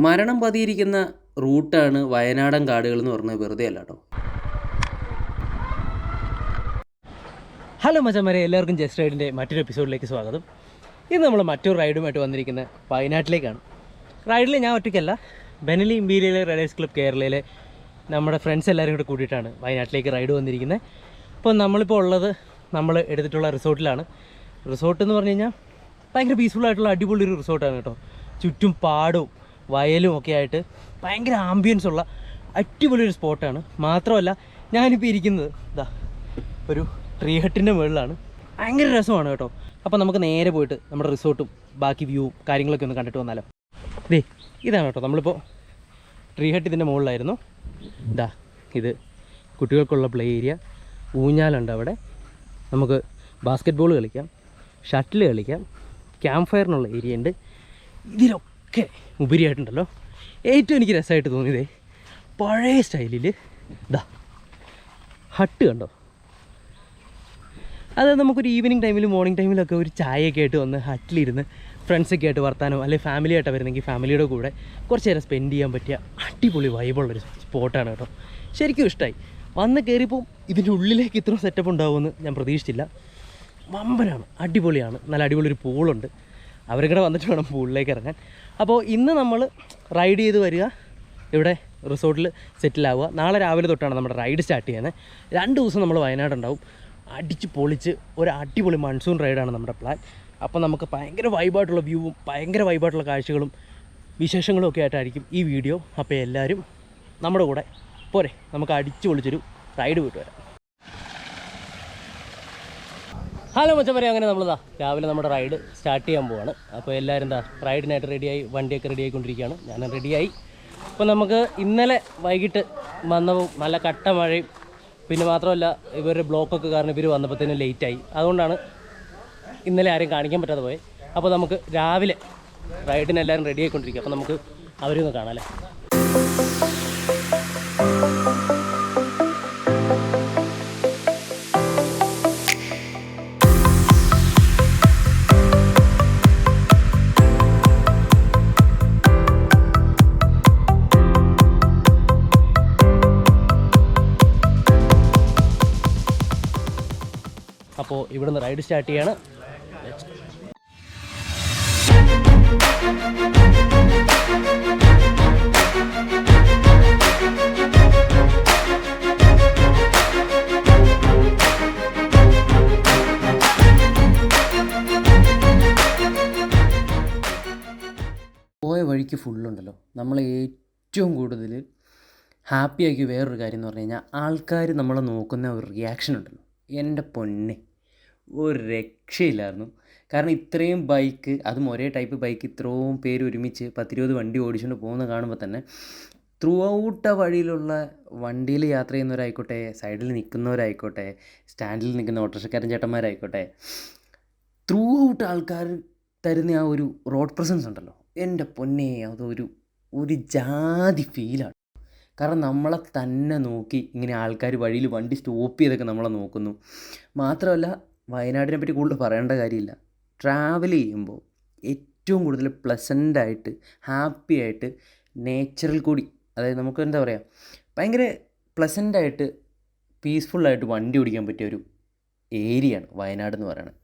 മരണം പതിയിരിക്കുന്ന റൂട്ടാണ് വയനാടൻ കാടുകൾ എന്ന് പറഞ്ഞത് വെറുതെ അല്ല കേട്ടോ. ഹലോ മച്ചന്മാരെ, എല്ലാവർക്കും ജസ്റ്റ് റൈഡിൻ്റെ മറ്റൊരു എപ്പിസോഡിലേക്ക് സ്വാഗതം. ഇന്ന് നമ്മൾ മറ്റൊരു റൈഡുമായിട്ട് വന്നിരിക്കുന്ന വയനാട്ടിലേക്കാണ്. റൈഡിൽ ഞാൻ ഒറ്റയ്ക്കല്ല, ബെനലി ഇമ്പീരിയൽ റൈഡേഴ്സ് ക്ലബ് കേരളയിലെ നമ്മുടെ ഫ്രണ്ട്സ് എല്ലാവരും കൂടെ കൂടിയിട്ടാണ് വയനാട്ടിലേക്ക് റൈഡ് വന്നിരിക്കുന്നത്. അപ്പോൾ നമ്മളിപ്പോൾ ഉള്ളത് നമ്മൾ എടുത്തിട്ടുള്ള റിസോർട്ടിലാണ്. റിസോർട്ട് എന്ന് പറഞ്ഞു കഴിഞ്ഞാൽ ഭയങ്കര പീസ്ഫുള്ളായിട്ടുള്ള അടിപൊളി ഒരു റിസോർട്ടാണ് കേട്ടോ. ചുറ്റും പാടവും വയലും ഒക്കെ ആയിട്ട് ഭയങ്കര ആംബിയൻസ് ഉള്ള അടിപൊളി ഒരു സ്പോട്ടാണ്. മാത്രമല്ല ഞാനിപ്പോൾ ഇരിക്കുന്നത് ഇതാ ഒരു ട്രീ ഹട്ടിൻ്റെ മുകളിലാണ്. ഭയങ്കര രസമാണ് കേട്ടോ. അപ്പോൾ നമുക്ക് നേരെ പോയിട്ട് നമ്മുടെ റിസോർട്ടും ബാക്കി വ്യൂവും കാര്യങ്ങളൊക്കെ ഒന്ന് കണ്ടിട്ട് വന്നാലോ. ഇതാണ് കേട്ടോ, നമ്മളിപ്പോൾ ട്രീ ഹട്ട് ഇതിൻ്റെ മുകളിലായിരുന്നു. ഇതാ ഇത് കുട്ടികൾക്കുള്ള പ്ലേ ഏരിയ, ഊഞ്ഞാലുണ്ട് അവിടെ, നമുക്ക് ബാസ്ക്കറ്റ് ബോൾ കളിക്കാം, ഷട്ടിൽ കളിക്കാം, ക്യാമ്പ് ഫയറിനുള്ള ഏരിയ ഉണ്ട്. ഇതിലൊക്കെ ഉപരിയായിട്ടുണ്ടല്ലോ ഏറ്റവും എനിക്ക് രസമായിട്ട് തോന്നിയതേ പഴയ സ്റ്റൈലിൽ ഇതാ ഹട്ട് കണ്ടോ. അത് നമുക്കൊരു ഈവനിങ് ടൈമിലും മോർണിംഗ് ടൈമിലൊക്കെ ഒരു ചായയൊക്കെ ആയിട്ട് വന്ന് ഹട്ടിലിരുന്ന് ഫ്രണ്ട്സൊക്കെ ആയിട്ട് വർത്താനോ അല്ലെങ്കിൽ ഫാമിലി ആയിട്ട് വരുന്നെങ്കിൽ ഫാമിലിയുടെ കൂടെ കുറച്ച് നേരം സ്പെൻഡ് ചെയ്യാൻ പറ്റിയ അടിപൊളി വൈബുള്ളൊരു സ്പോട്ടാണ് കേട്ടോ. ശരിക്കും ഇഷ്ടമായി. വന്ന് കയറിയപ്പോൾ ഇതിൻ്റെ ഉള്ളിലേക്ക് ഇത്ര സെറ്റപ്പ് ഉണ്ടാവുമെന്ന് ഞാൻ പ്രതീക്ഷിച്ചില്ല. വമ്പനാണ്, അടിപൊളിയാണ്. നല്ല അടിപൊളി ഒരു പൂളുണ്ട്. അവരും കൂടെ വന്നിട്ട് വേണം പൂളിലേക്ക് ഇറങ്ങാൻ. അപ്പോൾ ഇന്ന് നമ്മൾ റൈഡ് ചെയ്ത് വരിക, ഇവിടെ റിസോർട്ടിൽ സെറ്റിലാവുക. നാളെ രാവിലെ തൊട്ടാണ് നമ്മുടെ റൈഡ് സ്റ്റാർട്ട് ചെയ്യുന്നത്. 2 ദിവസം നമ്മൾ വയനാടുണ്ടാവും. അടിച്ച് പൊളിച്ച് ഒരു അടിപൊളി മൺസൂൺ റൈഡാണ് നമ്മുടെ പ്ലാൻ. അപ്പോൾ നമുക്ക് ഭയങ്കര വൈബായിട്ടുള്ള വ്യൂവും ഭയങ്കര വൈബായിട്ടുള്ള കാഴ്ചകളും വിശേഷങ്ങളും ഒക്കെ ആയിട്ടായിരിക്കും ഈ വീഡിയോ. അപ്പോൾ എല്ലാവരും നമ്മുടെ കൂടെ പോരെ, നമുക്ക് അടിച്ച് പൊളിച്ചൊരു റൈഡ് പോയിട്ട് വരാം. ഹലോ മച്ചന്മാരെ, അങ്ങനെ നമ്മളിതാ രാവിലെ നമ്മുടെ റൈഡ് സ്റ്റാർട്ട് ചെയ്യാൻ പോവാണ്. അപ്പോൾ എല്ലാവരും എന്താ റൈഡിനായിട്ട് റെഡിയായി, വണ്ടിയൊക്കെ റെഡി ആയിക്കൊണ്ടിരിക്കുകയാണ്. ഞാനും റെഡിയായി. അപ്പോൾ നമുക്ക് ഇന്നലെ വൈകിട്ട് വന്നപ്പോൾ നല്ല കട്ട മഴയും പിന്നെ മാത്രമല്ല ഇവരുടെ ബ്ലോക്കൊക്കെ കാരണം ഇവർ വന്നപ്പോഴത്തേനും ലേറ്റായി. അതുകൊണ്ടാണ് ഇന്നലെ ആരെയും കാണിക്കാൻ പറ്റാതെ പോയത്. അപ്പോൾ നമുക്ക് രാവിലെ റൈഡിന് എല്ലാവരും റെഡി ആയിക്കൊണ്ടിരിക്കുക. അപ്പോൾ നമുക്ക് അവരൊന്ന് കാണാം അല്ലേ. അപ്പോൾ ഇവിടുന്ന് റൈഡ് സ്റ്റാർട്ട് ചെയ്യാണ്. പോയ വഴിക്ക് ഫുള്ളുണ്ടല്ലോ, നമ്മളെ ഏറ്റവും കൂടുതൽ ഹാപ്പിയാക്കി വേറൊരു കാര്യം എന്ന് പറഞ്ഞു കഴിഞ്ഞാൽ ആൾക്കാർ നമ്മളെ നോക്കുന്ന ഒരു റിയാക്ഷൻ ഉണ്ടല്ലോ. എൻ്റെ പൊന്നെ, ഒരു രക്ഷയില്ലായിരുന്നു. കാരണം ഇത്രയും ബൈക്ക്, അതും ഒരേ ടൈപ്പ് ബൈക്ക്, ഇത്രയും പേര് ഒരുമിച്ച് 10-20 വണ്ടി ഓടിച്ചുകൊണ്ട് പോകുന്ന കാണുമ്പോൾ തന്നെ ത്രൂ ഔട്ട് ആ വഴിയിലുള്ള വണ്ടിയിൽ യാത്ര ചെയ്യുന്നവരായിക്കോട്ടെ, സൈഡിൽ നിൽക്കുന്നവരായിക്കോട്ടെ, സ്റ്റാൻഡിൽ നിൽക്കുന്ന ഓട്ടോറിക്ഷക്കാരൻ ചേട്ടന്മാരായിക്കോട്ടെ, ത്രൂ ഔട്ട് ആൾക്കാർ തരുന്ന ആ ഒരു റോഡ് പ്രസൻസ് ഉണ്ടല്ലോ, എൻ്റെ പൊന്നെ, ഒരു ജാതി ഫീലാണ്. കാരണം നമ്മളെ തന്നെ നോക്കി ഇങ്ങനെ ആൾക്കാർ വഴിയിൽ വണ്ടി സ്റ്റോപ്പ് ചെയ്തൊക്കെ നമ്മളെ നോക്കുന്നു. മാത്രമല്ല വയനാടിനെ പറ്റി കൂടുതൽ പറയേണ്ട കാര്യമില്ല. ട്രാവൽ ചെയ്യുമ്പോൾ ഏറ്റവും കൂടുതൽ പ്ലസൻ്റായിട്ട് ഹാപ്പി ആയിട്ട് നേച്ചറിൽ കൂടി, അതായത് നമുക്ക് എന്താ പറയുക, ഭയങ്കര പ്ലസൻ്റായിട്ട് പീസ്ഫുള്ളായിട്ട് വണ്ടി ഓടിക്കാൻ പറ്റിയ ഒരു ഏരിയയാണ് വയനാട് എന്ന് പറയുന്നത്.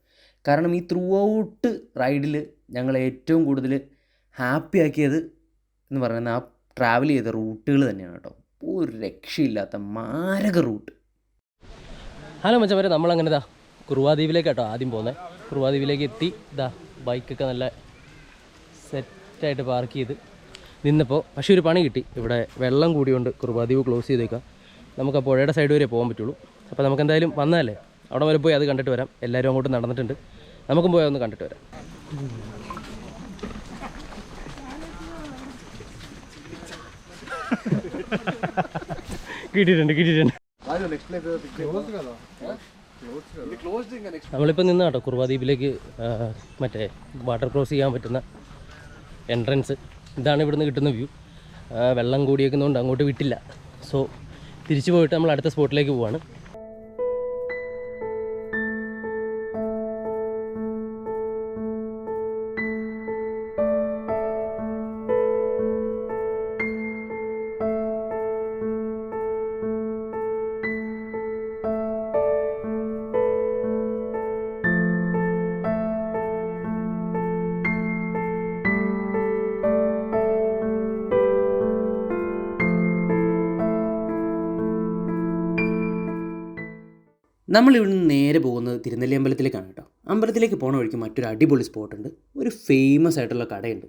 കാരണം ഈ ത്രൂ ഔട്ട് റൈഡിൽ ഞങ്ങൾ ഏറ്റവും കൂടുതൽ ഹാപ്പി ആക്കിയത് എന്ന് പറയുന്നത് ആ ട്രാവൽ ചെയ്ത റൂട്ടുകൾ തന്നെയാണ് കേട്ടോ. ഒരു രക്ഷയില്ലാത്ത മാരക റൂട്ട്. ഹലോ മച്ചന്മാരെ, നമ്മളങ്ങനെ ഇതാ കുറുവാദ്വീപിലേക്ക് കേട്ടോ ആദ്യം പോകുന്നത്. കുറുവാദ്വീപിലേക്ക് എത്തി. ഇതാ ബൈക്കൊക്കെ നല്ല സെറ്റായിട്ട് പാർക്ക് ചെയ്ത് നിന്നപ്പോൾ പക്ഷേ ഒരു പണി കിട്ടി. ഇവിടെ വെള്ളം കൂടിയുകൊണ്ട് കുറുവാദ്വീപ് ക്ലോസ് ചെയ്തേക്കാം. നമുക്ക് ആ പുഴയുടെ സൈഡ് വരെ പോകാൻ പറ്റുള്ളൂ. അപ്പോൾ നമുക്ക് എന്തായാലും വന്നാലേ അവിടെ വരെ പോയി അത് കണ്ടിട്ട് വരാം. എല്ലാവരും അങ്ങോട്ട് നടന്നിട്ടുണ്ട്, നമുക്കും പോയി ഒന്ന് കണ്ടിട്ട് വരാം. കിട്ടിയിട്ടുണ്ട്. നമ്മളിപ്പോൾ നിന്ന് കേട്ടോ കുറുവാദ്വീപിലേക്ക് മറ്റേ വാട്ടർ ക്രോസ് ചെയ്യാൻ പറ്റുന്ന എൻട്രൻസ്. ഇതാണ് ഇവിടുന്ന് കിട്ടുന്ന വ്യൂ. വെള്ളം കൂടിയേക്കുന്നതുകൊണ്ട് അങ്ങോട്ട് വിട്ടില്ല. സോ തിരിച്ചു പോയിട്ട് നമ്മൾ അടുത്ത സ്പോട്ടിലേക്ക് പോവാണ്. നമ്മളിവിടുന്ന് നേരെ പോകുന്നത് തിരുനെല്ലി അമ്പലത്തിലേക്കാണ് കേട്ടോ. അമ്പലത്തിലേക്ക് പോണ വഴിക്ക് മറ്റൊരു അടിപൊളി സ്പോട്ടുണ്ട്. ഒരു ഫേമസ് ആയിട്ടുള്ള കടയുണ്ട്,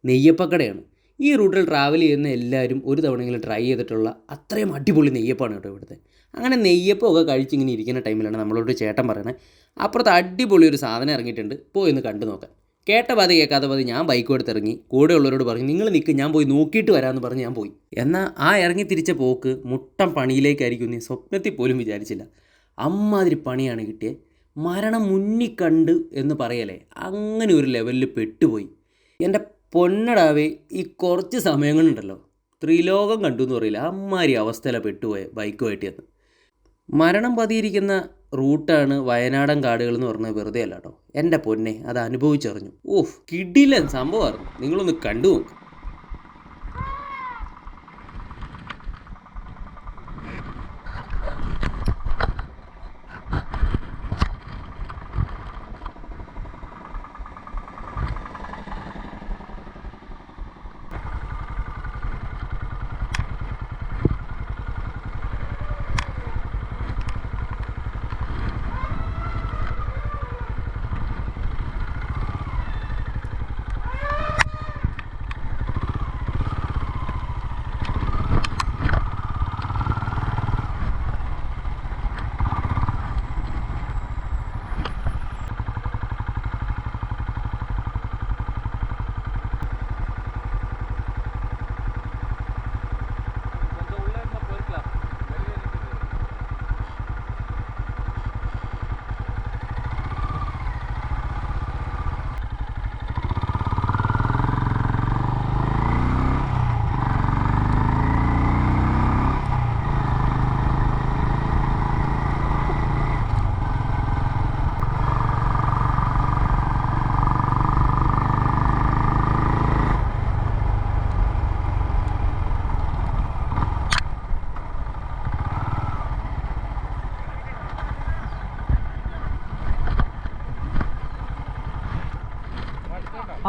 നെയ്യപ്പക്കടയാണ്. ഈ റൂട്ടിൽ ട്രാവൽ ചെയ്യുന്ന എല്ലാവരും ഒരു തവണയെങ്കിലും ട്രൈ ചെയ്തിട്ടുള്ള അത്രയും അടിപൊളി നെയ്യപ്പമാണ് കേട്ടോ ഇവിടുത്തെ. അങ്ങനെ നെയ്യപ്പമൊക്കെ കഴിച്ചിങ്ങനെ ഇരിക്കുന്ന ടൈമിലാണ് നമ്മളോട് ചേട്ടൻ പറയണത്, അപ്പുറത്ത് അടിപൊളി ഒരു സാധനം ഇറങ്ങിയിട്ടുണ്ട്, പോയി ഒന്ന് കണ്ടു നോക്കാം. കേട്ട പാതി കേൾക്കാത്ത പാതി ഞാൻ ബൈക്ക് എടുത്ത് ഇറങ്ങി. കൂടെയുള്ളവരോട് പറഞ്ഞു നിങ്ങൾ നിൽക്ക്, ഞാൻ പോയി നോക്കിയിട്ട് വരാമെന്ന് പറഞ്ഞ് ഞാൻ പോയി. എന്നാൽ ആ ഇറങ്ങി തിരിച്ച പോക്ക് മുട്ടം പണിയിലേക്കായിരിക്കും നീ സ്വപ്നത്തിൽ പോലും വിചാരിച്ചില്ല. അമ്മാതിരി പണിയാണ് കിട്ടിയത്. മരണം മുന്നിൽ കണ്ട് എന്ന് പറയലേ, അങ്ങനെ ഒരു ലെവലിൽ പെട്ടുപോയി. എൻ്റെ പൊന്നടാവേ, ഈ കുറച്ച് സമയങ്ങളുണ്ടല്ലോ ത്രിലോകം കണ്ടു എന്ന് പറയില്ല, അമ്മാതിരി അവസ്ഥയിലാണ് പെട്ടുപോയ ബൈക്കുമായിട്ട് ചെന്ന്. മരണം പതിയിരിക്കുന്ന റൂട്ടാണ് വയനാടൻ കാടുകൾ എന്ന് പറഞ്ഞത് വെറുതെ അല്ല കേട്ടോ. എൻ്റെ പൊന്നെ, അത് അനുഭവിച്ചറിഞ്ഞു. ഓഹ്, കിടിലൻ സംഭവമായിരുന്നു. നിങ്ങളൊന്ന് കണ്ടു നോക്ക്.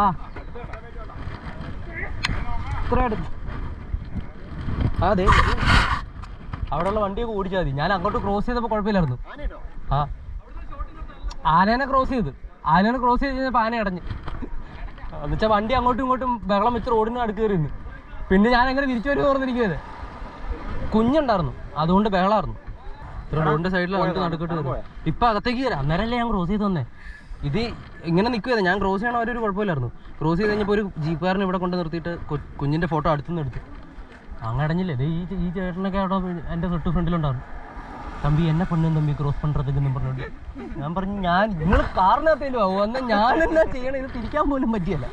ആ ഇത്ര അടുത്ത് അതെ, അവിടെയുള്ള വണ്ടിയൊക്കെ ഓടിച്ചാൽ മതി. ഞാൻ അങ്ങോട്ട് ക്രോസ് ചെയ്തപ്പോൾ കുഴപ്പമില്ലായിരുന്നു. ആ ആനേനെ ക്രോസ് ചെയ്ത് കഴിഞ്ഞപ്പോൾ ആന അടഞ്ഞ് എന്നുവെച്ചാൽ വണ്ടി അങ്ങോട്ടും ഇങ്ങോട്ടും ബഹളം വെച്ച് റോഡിന് അടുക്ക് കയറിയിരുന്നു. പിന്നെ ഞാൻ എങ്ങനെ തിരിച്ചു വരുമെന്ന് പറഞ്ഞിരിക്കുന്നത്, കുഞ്ഞുണ്ടായിരുന്നു, അതുകൊണ്ട് ബഹളമായിരുന്നു. റോഡിൻ്റെ സൈഡിൽ വണ്ടി നടുക്കോട്ട് കയറി. ഇപ്പം അകത്തേക്ക് കയറാം, അന്നേരമല്ലേ ഞാൻ ക്രോസ് ചെയ്ത് വന്നേ. ഇത് ഇങ്ങനെ നിൽക്കുമായിരുന്നു, ഞാൻ ക്രോസ് ചെയ്യണ അവരൊരു കുഴപ്പമില്ലായിരുന്നു. ക്രോസ് ചെയ്ത് കഴിഞ്ഞപ്പോൾ ഒരു ജീപ്പുകാരനെ ഇവിടെ കൊണ്ട് നിർത്തിയിട്ട് കുഞ്ഞിൻ്റെ ഫോട്ടോ അടുത്തുനിന്ന് എടുത്തു. അങ്ങടഞ്ഞില്ലേ, ഈ ചേട്ടനൊക്കെ അവിടെ എൻ്റെ തൊട്ട് ഫ്രണ്ടിലുണ്ടായിരുന്നു. തമ്പി എന്നെ പെണ്ണും തമ്പി ക്രോസ് പണ്ടത്തേക്കെന്നും പറഞ്ഞോണ്ട് ഞാൻ പറഞ്ഞു, നിങ്ങൾ കാറിനകത്തേലും ആവും, എന്നാൽ ഞാൻ എന്നാ ചെയ്യണം, ഇത് തിരിക്കാൻ പോലും പറ്റിയല്ല.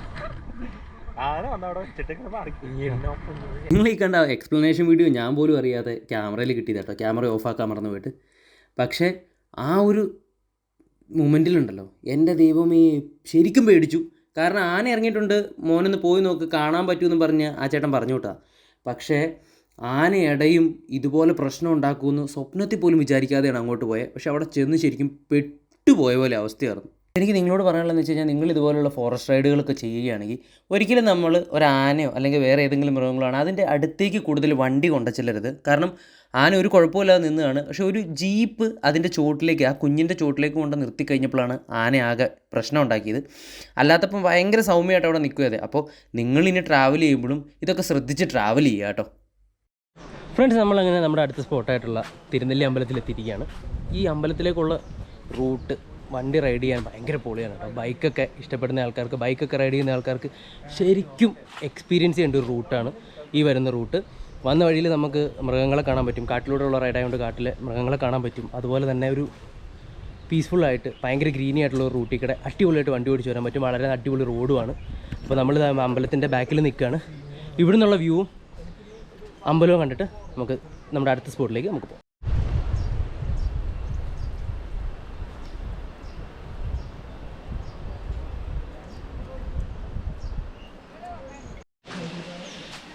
നിങ്ങൾ ഈ കണ്ട എക്സ്പ്ലനേഷൻ വീഡിയോ ഞാൻ പോലും അറിയാതെ ക്യാമറയിൽ കിട്ടിയത് കേട്ടോ. ക്യാമറ ഓഫാക്കാൻ മറന്നു പോയിട്ട്. പക്ഷേ ആ ഒരു മൊമെൻറ്റിലുണ്ടല്ലോ, എൻ്റെ ദൈവമേ, ശരിക്കും പേടിച്ചു. കാരണം ആന ഇറങ്ങിയിട്ടുണ്ട്, മോനൊന്ന് പോയി നോക്ക്, കാണാൻ പറ്റുമെന്ന് പറഞ്ഞ് ആ ചേട്ടൻ പറഞ്ഞു വിട്ടാ. പക്ഷേ ആന ഇടയും ഇതുപോലെ പ്രശ്നം ഉണ്ടാക്കുമെന്ന് സ്വപ്നത്തിൽ പോലും വിചാരിക്കാതെയാണ് അങ്ങോട്ട് പോയത്. പക്ഷെ അവിടെ ചെന്ന് ശരിക്കും പെട്ടുപോയ പോലെ അവസ്ഥയായിരുന്നു. എനിക്ക് നിങ്ങളോട് പറയാനുള്ളതെന്ന് വെച്ച് കഴിഞ്ഞാൽ, നിങ്ങൾ ഇതുപോലുള്ള ഫോറസ്റ്റ് റൈഡുകളൊക്കെ ചെയ്യുകയാണെങ്കിൽ ഒരിക്കലും നമ്മൾ ഒരാനയോ അല്ലെങ്കിൽ വേറെ ഏതെങ്കിലും മൃഗങ്ങളാണ് അതിൻ്റെ അടുത്തേക്ക് കൂടുതൽ വണ്ടി കൊണ്ടുചെല്ലരുത്. കാരണം ആന ഒരു കുഴപ്പമില്ലാതെ നിന്നതാണ്. പക്ഷെ ഒരു ജീപ്പ് അതിൻ്റെ ചോട്ടിലേക്ക്, ആ കുഞ്ഞിൻ്റെ ചോട്ടിലേക്ക് കൊണ്ട് നിർത്തി കഴിഞ്ഞപ്പോഴാണ് ആന ആകെ പ്രശ്നം ഉണ്ടാക്കിയത്. അല്ലാത്തപ്പം ഭയങ്കര സൗമ്യമായിട്ട് അവിടെ നിൽക്കുകയത്. അപ്പോൾ നിങ്ങളിനി ട്രാവൽ ചെയ്യുമ്പോഴും ഇതൊക്കെ ശ്രദ്ധിച്ച് ട്രാവൽ ചെയ്യുക കേട്ടോ. ഫ്രണ്ട്സ്, നമ്മളങ്ങനെ നമ്മുടെ അടുത്ത സ്പോട്ടായിട്ടുള്ള തിരുനെല്ലി അമ്പലത്തിലെത്തിയിരിക്കുകയാണ്. ഈ അമ്പലത്തിലേക്കുള്ള റൂട്ട് വണ്ടി റൈഡ് ചെയ്യാൻ ഭയങ്കര പൊളിയാണ് കേട്ടോ. ബൈക്കൊക്കെ ഇഷ്ടപ്പെടുന്ന ആൾക്കാർക്ക്, ബൈക്കൊക്കെ റൈഡ് ചെയ്യുന്ന ആൾക്കാർക്ക് ശരിക്കും എക്സ്പീരിയൻസ് ചെയ്യേണ്ട ഒരു റൂട്ടാണ് ഈ വരുന്ന റൂട്ട്. വന്ന വഴിയിൽ നമുക്ക് മൃഗങ്ങളെ കാണാൻ പറ്റും. കാട്ടിലൂടെയുള്ള റൈഡായതുകൊണ്ട് കാട്ടിലെ മൃഗങ്ങളെ കാണാൻ പറ്റും. അതുപോലെ തന്നെ ഒരു പീസ്ഫുള്ളായിട്ട് ഭയങ്കര ഗ്രീനി ആയിട്ടുള്ള ഒരു റൂട്ടിൽ കൂടെ അടിപൊളിയായിട്ട് വണ്ടി ഓടിച്ച് വരാൻ പറ്റും. വളരെ അടിപൊളി റോഡുമാണ്. അപ്പോൾ നമ്മൾ അമ്പലത്തിൻ്റെ ബാക്കിൽ നിൽക്കുകയാണ്. ഇവിടെ നിന്നുള്ള വ്യൂവും അമ്പലവും കണ്ടിട്ട് നമുക്ക് നമ്മുടെ അടുത്ത സ്പോട്ടിലേക്ക് നമുക്ക് പോകാം.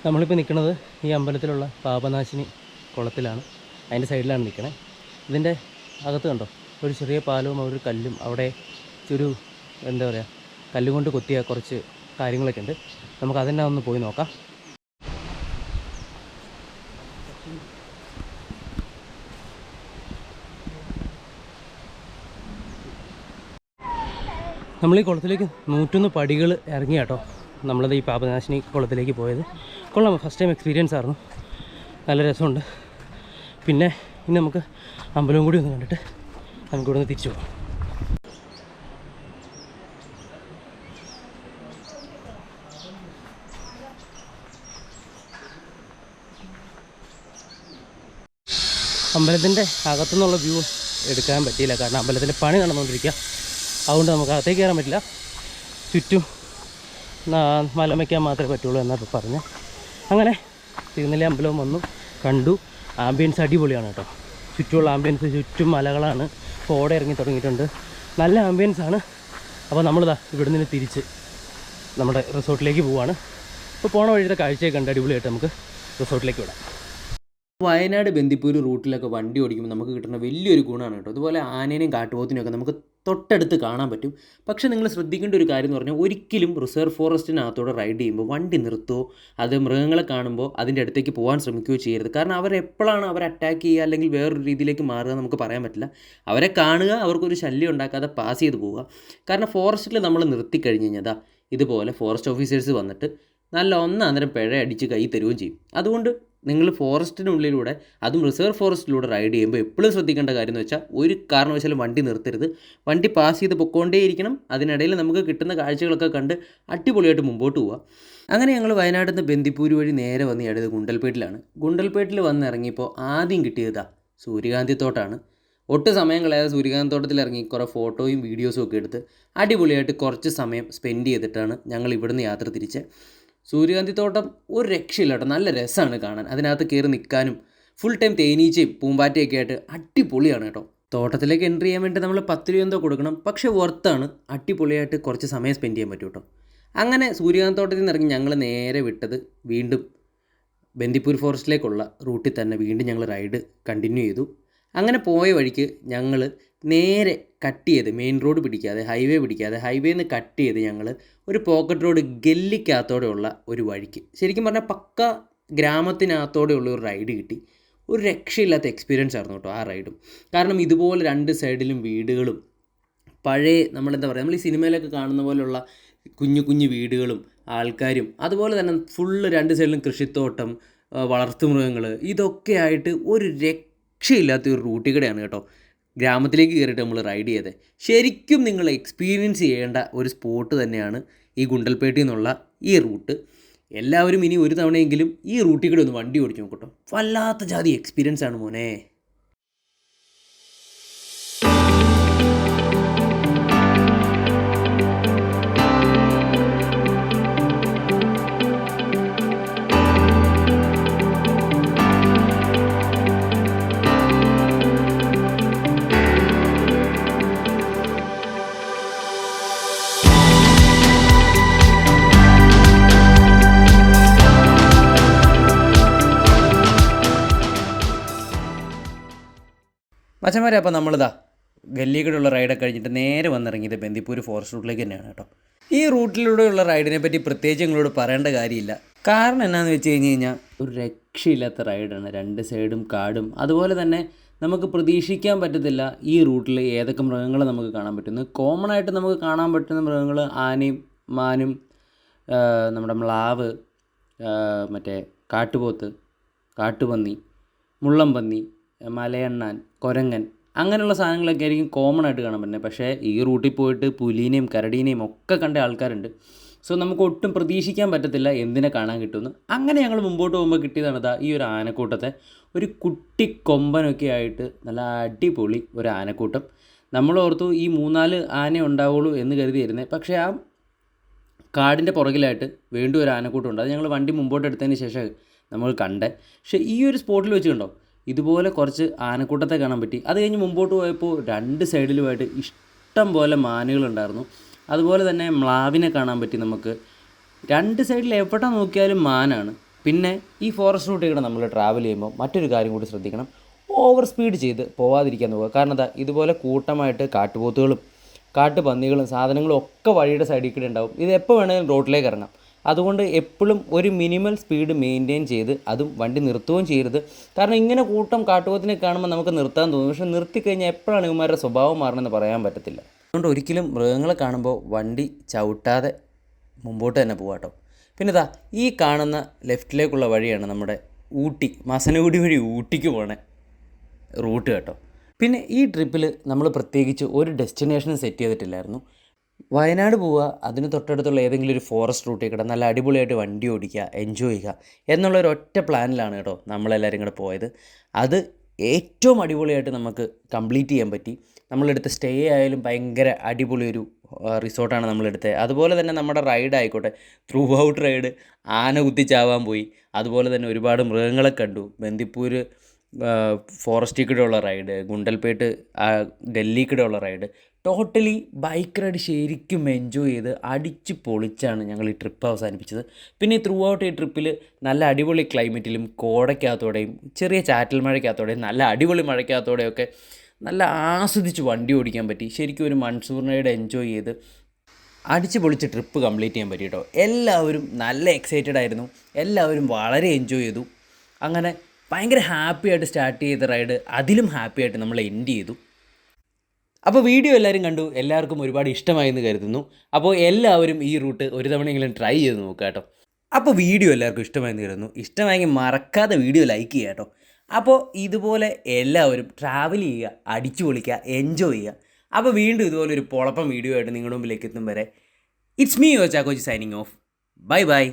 നമ്മളിപ്പോൾ നിൽക്കുന്നത് ഈ അമ്പലത്തിലുള്ള പാപനാശിനി കുളത്തിലാണ്. അതിൻ്റെ സൈഡിലാണ് നിൽക്കണേ. ഇതിൻ്റെ അകത്ത് കണ്ടോ, ഒരു ചെറിയ പാലവും ഒരു കല്ലും, അവിടെ ഒരു എന്താ പറയുക, കല്ലുകൊണ്ട് കൊത്തിയ കുറച്ച് കാര്യങ്ങളൊക്കെ ഉണ്ട്. നമുക്ക് അതിൻ്റെ ഒന്ന് പോയി നോക്കാം. നമ്മൾ ഈ കുളത്തിലേക്ക് 101 പടികൾ ഇറങ്ങി കേട്ടോ. നമ്മളത് ഈ പാപനാശിനി കുളത്തിലേക്ക് പോയത് കൊള്ളാം. ഫസ്റ്റ് ടൈം എക്സ്പീരിയൻസ് ആയിരുന്നു. നല്ല രസമുണ്ട്. പിന്നെ ഇനി നമുക്ക് അമ്പലവും കൂടി ഒന്ന് കണ്ടിട്ട് നമുക്കിവിടെ നിന്ന് തിരിച്ചു പോകാം. അമ്പലത്തിൻ്റെ അകത്തുനിന്നുള്ള വ്യൂ എടുക്കാൻ പറ്റിയില്ല, കാരണം അമ്പലത്തിൻ്റെ പണി നടന്നുകൊണ്ടിരിക്കുക. അതുകൊണ്ട് നമുക്ക് അകത്തേക്ക് കയറാൻ പറ്റില്ല. ചുറ്റും മലം വയ്ക്കാൻ മാത്രമേ പറ്റുള്ളൂ എന്നപ്പോൾ പറഞ്ഞ് അങ്ങനെ തിരുനെല്ലി അമ്പലവും വന്നു കണ്ടു. ആംബിയൻസ് അടിപൊളിയാണ് കേട്ടോ. ചുറ്റുമുള്ള ആംബിയൻസ്, ചുറ്റും മലകളാണ്. കോട ഇറങ്ങി തുടങ്ങിയിട്ടുണ്ട്. നല്ല ആംബിയൻസാണ്. അപ്പോൾ നമ്മളിതാ ഇവിടെ നിന്ന് തിരിച്ച് നമ്മുടെ റിസോർട്ടിലേക്ക് പോവുകയാണ്. ഇപ്പോൾ പോണ വഴിയുടെ കാഴ്ചയൊക്കെ കണ്ട് അടിപൊളിയായിട്ട് നമുക്ക് റിസോർട്ടിലേക്ക് വിടാം. വയനാട് ബന്ദിപ്പൂർ റൂട്ടിലൊക്കെ വണ്ടി ഓടിക്കുമ്പോൾ നമുക്ക് കിട്ടുന്ന വലിയൊരു ഗുണമാണ് കേട്ടോ. അതുപോലെ ആനേനെയും കാട്ടുപോത്തിനെയൊക്കെ നമുക്ക് തൊട്ടടുത്ത് കാണാൻ പറ്റും. പക്ഷേ നിങ്ങൾ ശ്രദ്ധിക്കേണ്ട ഒരു കാര്യം എന്ന് പറഞ്ഞാൽ, ഒരിക്കലും റിസർവ് ഫോറസ്റ്റിനകത്തോടെ റൈഡ് ചെയ്യുമ്പോൾ വണ്ടി നിർത്തുകയോ അത് മൃഗങ്ങളെ കാണുമ്പോൾ അതിൻ്റെ അടുത്തേക്ക് പോകാൻ ശ്രമിക്കുകയോ ചെയ്യരുത്. കാരണം അവരെപ്പോഴാണ് അവർ അറ്റാക്ക് ചെയ്യുക അല്ലെങ്കിൽ വേറൊരു രീതിയിലേക്ക് മാറുക നമുക്ക് പറയാൻ പറ്റില്ല. അവരെ കാണുക, അവർക്കൊരു ശല്യം ഉണ്ടാക്കാതെ പാസ് ചെയ്ത് പോവുക. കാരണം ഫോറസ്റ്റിൽ നമ്മൾ നിർത്തിക്കഴിഞ്ഞ് കഴിഞ്ഞാൽ ഇതുപോലെ ഫോറസ്റ്റ് ഓഫീസേഴ്സ് വന്നിട്ട് നല്ല ഒന്നന്നേരം പിഴ അടിച്ച് കൈ തരുകയും ചെയ്യും. അതുകൊണ്ട് നിങ്ങൾ ഫോറസ്റ്റിനുള്ളിലൂടെ, അതും റിസർവ് ഫോറസ്റ്റിലൂടെ റൈഡ് ചെയ്യുമ്പോൾ എപ്പോഴും ശ്രദ്ധിക്കേണ്ട കാര്യം എന്ന് വെച്ചാൽ, ഒരു കാരണവശാലും വണ്ടി നിർത്തരുത്. വണ്ടി പാസ് ചെയ്ത് പൊക്കോണ്ടേയിരിക്കണം. അതിനിടയിൽ നമുക്ക് കിട്ടുന്ന കാഴ്ചകളൊക്കെ കണ്ട് അടിപൊളിയായിട്ട് മുമ്പോട്ട് പോവുക. അങ്ങനെ ഞങ്ങൾ വയനാട്ടിൽ നിന്ന് ബന്ദിപ്പൂർ വഴി നേരെ വന്ന് ചാടിയത് ഗുണ്ടൽപേട്ടിലാണ്. ഗുണ്ടൽപേട്ടിൽ വന്ന് ഇറങ്ങിയപ്പോൾ ആദ്യം കിട്ടിയതാ സൂര്യകാന്തി തോട്ടമാണ്. ഒട്ടും സമയം കളയാതെ സൂര്യകാന്തി തോട്ടത്തിൽ ഇറങ്ങി കുറേ ഫോട്ടോയും വീഡിയോസും ഒക്കെ എടുത്ത് അടിപൊളിയായിട്ട് കുറച്ച് സമയം സ്പെൻഡ് ചെയ്തിട്ടാണ് ഞങ്ങൾ ഇവിടുന്ന് യാത്ര തിരിച്ചത്. സൂര്യകാന്തി തോട്ടം ഒരു രക്ഷയില്ല കേട്ടോ. നല്ല രസമാണ് കാണാൻ. അതിനകത്ത് കയറി നിൽക്കാനും ഫുൾ ടൈം തേനീച്ചയും പൂമ്പാറ്റയൊക്കെ ആയിട്ട് അടിപൊളിയാണ് കേട്ടോ. തോട്ടത്തിലേക്ക് എൻട്രി ചെയ്യാൻ വേണ്ടി നമ്മൾ 10 രൂപ എന്തോ കൊടുക്കണം. പക്ഷേ വർത്താണ്. അടിപൊളിയായിട്ട് കുറച്ച് സമയം സ്പെൻഡ് ചെയ്യാൻ പറ്റും കേട്ടോ. അങ്ങനെ സൂര്യകാന്തി തോട്ടത്തിൽ നിന്ന് ഇറങ്ങി ഞങ്ങൾ നേരെ വിട്ടത് വീണ്ടും ബന്ദിപ്പൂർ ഫോറസ്റ്റിലേക്കുള്ള റൂട്ടിൽ തന്നെ വീണ്ടും ഞങ്ങൾ റൈഡ് കണ്ടിന്യൂ ചെയ്തു. അങ്ങനെ പോയ വഴിക്ക് ഞങ്ങൾ നേരെ കട്ട് ചെയ്ത്, മെയിൻ റോഡ് പിടിക്കാതെ, ഹൈവേ പിടിക്കാതെ, ഹൈവേന്ന് കട്ട് ചെയ്ത് ഞങ്ങൾ ഒരു പോക്കറ്റ് റോഡ് ഗല്ലിക്കകത്തോടെയുള്ള ഒരു വഴിക്ക്, ശരിക്കും പറഞ്ഞാൽ പക്ക ഗ്രാമത്തിനകത്തോടെയുള്ള ഒരു റൈഡ് കിട്ടി. ഒരു രക്ഷയില്ലാത്ത എക്സ്പീരിയൻസ് ആയിരുന്നു കേട്ടോ ആ റൈഡും. കാരണം ഇതുപോലെ 2 സൈഡിലും വീടുകളും പഴയ നമ്മളെന്താ പറയുക, നമ്മൾ ഈ സിനിമയിലൊക്കെ കാണുന്ന പോലെയുള്ള കുഞ്ഞു കുഞ്ഞു വീടുകളും ആൾക്കാരും, അതുപോലെ തന്നെ ഫുള്ള് 2 സൈഡിലും കൃഷിത്തോട്ടം, വളർത്തുമൃഗങ്ങൾ, ഇതൊക്കെ ആയിട്ട് ഒരു രക്ഷയില്ലാത്ത ഒരു റൂട്ടിൽ കൂടെയാണ് കേട്ടോ ഗ്രാമത്തിലേക്ക് കയറിയിട്ട് നമ്മൾ റൈഡ് ചെയ്തത്. ശരിക്കും നിങ്ങൾ എക്സ്പീരിയൻസ് ചെയ്യേണ്ട ഒരു സ്പോട്ട് തന്നെയാണ് ഈ ഗുണ്ടൽപേട്ടിൽ നിന്നുള്ള ഈ റൂട്ട്. എല്ലാവരും ഇനി ഒരു തവണയെങ്കിലും ഈ റൂട്ടിൽ കൂടെ ഒന്ന് വണ്ടി ഓടിച്ചു നോക്കട്ടോ. വല്ലാത്ത ജാതി എക്സ്പീരിയൻസ് ആണ് മോനെ. മച്ചന്മാരെ, അപ്പോൾ നമ്മളിതാ ഗല്ലിക്കൂടെയുള്ള റൈഡൊക്കെ കഴിഞ്ഞിട്ട് നേരെ വന്നിറങ്ങിയത് ബന്ദിപ്പൂർ ഫോറസ്റ്റ് റൂട്ടിലേക്ക് തന്നെയാണ് കേട്ടോ. ഈ റൂട്ടിലൂടെയുള്ള റൈഡിനെ പറ്റി പ്രത്യേകിച്ച് നിങ്ങളോട് പറയേണ്ട കാര്യമില്ല. കാരണം എന്നാന്ന് വെച്ച് കഴിഞ്ഞാൽ ഒരു രക്ഷയില്ലാത്ത റൈഡാണ്. 2 സൈഡും കാടും, അതുപോലെ തന്നെ നമുക്ക് പ്രതീക്ഷിക്കാൻ പറ്റത്തില്ല ഈ റൂട്ടിൽ ഏതൊക്കെ മൃഗങ്ങളെ നമുക്ക് കാണാൻ പറ്റുന്നു. കോമൺ ആയിട്ട് നമുക്ക് കാണാൻ പറ്റുന്ന മൃഗങ്ങൾ ആനയും മാനും, നമ്മുടെ മ്ലാവ്, മറ്റേ കാട്ടുപോത്ത്, കാട്ടുപന്നി, മുള്ളംപന്നി, മലയണ്ണാൻ, കുരങ്ങൻ, അങ്ങനെയുള്ള സാധനങ്ങളൊക്കെ ആയിരിക്കും കോമൺ ആയിട്ട് കാണാൻ പറ്റുന്നത്. പക്ഷേ ഈ റൂട്ടിൽ പോയിട്ട് പുലീനെയും കരടീനെയും ഒക്കെ കണ്ട ആൾക്കാരുണ്ട്. സോ നമുക്ക് ഒട്ടും പ്രതീക്ഷിക്കാൻ പറ്റത്തില്ല എന്തിനെ കാണാൻ കിട്ടുമെന്ന്. അങ്ങനെ ഞങ്ങൾ മുമ്പോട്ട് പോകുമ്പോൾ കിട്ടിയതാണ് ഈ ഒരു ആനക്കൂട്ടത്തെ. ഒരു കുട്ടി കൊമ്പനൊക്കെ ആയിട്ട് നല്ല അടിപൊളി ഒരു ആനക്കൂട്ടം. നമ്മൾ ഓർത്തു ഈ 3-4 ആന ഉണ്ടാവുള്ളൂ എന്ന് കരുതിയിരുന്നത്. പക്ഷേ ആ കാടിൻ്റെ പുറകിലായിട്ട് വീണ്ടും ഒരു ആനക്കൂട്ടം ഉണ്ട്. അത് ഞങ്ങൾ വണ്ടി മുമ്പോട്ട് എടുത്തതിന് ശേഷം നമ്മൾ കണ്ടേ. പക്ഷേ ഈ ഒരു സ്പോട്ടിൽ വെച്ച് കണ്ടോ, ഇതുപോലെ കുറച്ച് ആനക്കൂട്ടത്തെ കാണാൻ പറ്റി. അത് കഴിഞ്ഞ് മുമ്പോട്ട് പോയപ്പോൾ 2 സൈഡിലുമായിട്ട് ഇഷ്ടം പോലെ മാനുകളുണ്ടായിരുന്നു. അതുപോലെ തന്നെ മ്ലാവിനെ കാണാൻ പറ്റി നമുക്ക്. 2 സൈഡിൽ എവിടെ നോക്കിയാലും മാനാണ്. പിന്നെ ഈ ഫോറസ്റ്റ് റൂട്ടിൽ കൂടെ നമ്മൾ ട്രാവൽ ചെയ്യുമ്പോൾ മറ്റൊരു കാര്യം കൂടി ശ്രദ്ധിക്കണം, ഓവർ സ്പീഡ് ചെയ്ത് പോവാതിരിക്കാൻ നോക്കുക. കാരണം എന്താ, ഇതുപോലെ കൂട്ടമായിട്ട് കാട്ടുപോത്തുകളും കാട്ടുപന്നികളും സാധനങ്ങളും ഒക്കെ വഴിയുടെ സൈഡിൽ കൂടെ ഉണ്ടാവും. ഇത് എപ്പോൾ വേണമെങ്കിലും റോഡിലേക്ക് ഇറങ്ങാം. അതുകൊണ്ട് എപ്പോഴും ഒരു മിനിമൽ സ്പീഡ് മെയിൻറ്റെയിൻ ചെയ്ത്, അതും വണ്ടി നിർത്തുകയും ചെയ്യരുത്. കാരണം ഇങ്ങനെ കൂട്ടം കാട്ടുപോത്തിനെ കാണുമ്പോൾ നമുക്ക് നിർത്താൻ തോന്നും. പക്ഷേ നിർത്തിക്കഴിഞ്ഞാൽ എപ്പോഴാണ് ഇവന്മാരുടെ സ്വഭാവം മാറണമെന്ന് പറയാൻ പറ്റത്തില്ല. അതുകൊണ്ട് ഒരിക്കലും മൃഗങ്ങളെ കാണുമ്പോൾ വണ്ടി ചവിട്ടാതെ മുമ്പോട്ട് തന്നെ പോകാം കേട്ടോ. പിന്നെ ഇതാ ഈ കാണുന്ന ലെഫ്റ്റിലേക്കുള്ള വഴിയാണ് നമ്മുടെ ഊട്ടി, മസനഗുഡി വഴി ഊട്ടിക്ക് പോണ റൂട്ട് കേട്ടോ. പിന്നെ ഈ ട്രിപ്പിൽ നമ്മൾ പ്രത്യേകിച്ച് ഒരു ഡെസ്റ്റിനേഷനും സെറ്റ് ചെയ്തിട്ടില്ലായിരുന്നു. വയനാട് പോവുക, അതിന് തൊട്ടടുത്തുള്ള ഏതെങ്കിലും ഒരു ഫോറസ്റ്റ് റൂട്ടിൽ കൂടെ നല്ല അടിപൊളിയായിട്ട് വണ്ടി ഓടിക്കുക, എൻജോയ് ചെയ്യുക എന്നുള്ളൊരു ഒറ്റ പ്ലാനിലാണ് കേട്ടോ നമ്മളെല്ലാവരും കൂടെ പോയത്. അത് ഏറ്റവും അടിപൊളിയായിട്ട് നമുക്ക് കംപ്ലീറ്റ് ചെയ്യാൻ പറ്റി. നമ്മളെടുത്ത സ്റ്റേ ആയാലും ഭയങ്കര അടിപൊളി ഒരു റിസോർട്ടാണ് നമ്മളെടുത്തത്. അതുപോലെ തന്നെ നമ്മുടെ റൈഡ് ആയിക്കോട്ടെ, ത്രൂ ഔട്ട് റൈഡ് ആന കുത്തിച്ചാവാൻ പോയി. അതുപോലെ തന്നെ ഒരുപാട് മൃഗങ്ങളെ കണ്ടു. ബന്ദിപ്പൂർ ഫോറസ്റ്റിൽ കൂടെ ഉള്ള റൈഡ്, ഗുണ്ടൽപേട്ട് ഗല്ലി കൂടെ ഉള്ള റൈഡ്, ടോട്ടലി ബൈക്ക് റൈഡ് ശരിക്കും എൻജോയ് ചെയ്ത് അടിച്ച് പൊളിച്ചാണ് ഞങ്ങൾ ഈ ട്രിപ്പ് അവസാനിപ്പിച്ചത്. പിന്നെ ത്രൂ ഔട്ട് ഈ ട്രിപ്പിൽ നല്ല അടിപൊളി ക്ലൈമറ്റിലും കോടയ്ക്കകത്തോടെയും ചെറിയ ചാറ്റൽ മഴയ്ക്കകത്തോടെയും നല്ല അടിപൊളി മഴയ്ക്കകത്തോടെയൊക്കെ നല്ല ആസ്വദിച്ച് വണ്ടി ഓടിക്കാൻ പറ്റി. ശരിക്കും ഒരു മൺസൂൺ റൈഡ് എൻജോയ് ചെയ്ത് അടിച്ച് പൊളിച്ച് ട്രിപ്പ് കംപ്ലീറ്റ് ചെയ്യാൻ പറ്റി കേട്ടോ. എല്ലാവരും നല്ല എക്സൈറ്റഡ് ആയിരുന്നു, എല്ലാവരും വളരെ എൻജോയ് ചെയ്തു. അങ്ങനെ ഭയങ്കര ഹാപ്പി ആയിട്ട് സ്റ്റാർട്ട് ചെയ്ത റൈഡ് അതിലും ഹാപ്പി ആയിട്ട് നമ്മൾ എൻഡ് ചെയ്തു. അപ്പോൾ വീഡിയോ എല്ലാവരും കണ്ടു, എല്ലാവർക്കും ഒരുപാട് ഇഷ്ടമായി എന്ന് കരുതുന്നു. അപ്പോൾ എല്ലാവരും ഈ റൂട്ട് ഒരു തവണയെങ്കിലും ട്രൈ ചെയ്ത് നോക്കുക കേട്ടോ. അപ്പോൾ വീഡിയോ എല്ലാവർക്കും ഇഷ്ടമായെന്ന് കരുതുന്നു. ഇഷ്ടമായെങ്കിൽ മറക്കാതെ വീഡിയോ ലൈക്ക് ചെയ്യുക കേട്ടോ. അപ്പോൾ ഇതുപോലെ എല്ലാവരും ട്രാവൽ ചെയ്യുക, അടിച്ചു പൊളിക്കുക, എൻജോയ് ചെയ്യുക. അപ്പോൾ വീണ്ടും ഇതുപോലെ ഒരു പൊളപ്പം വീഡിയോ ആയിട്ട് നിങ്ങളുടെ മുമ്പിലേക്ക് എത്തും വരെ it's me your Chakochi signing off. Bye bye.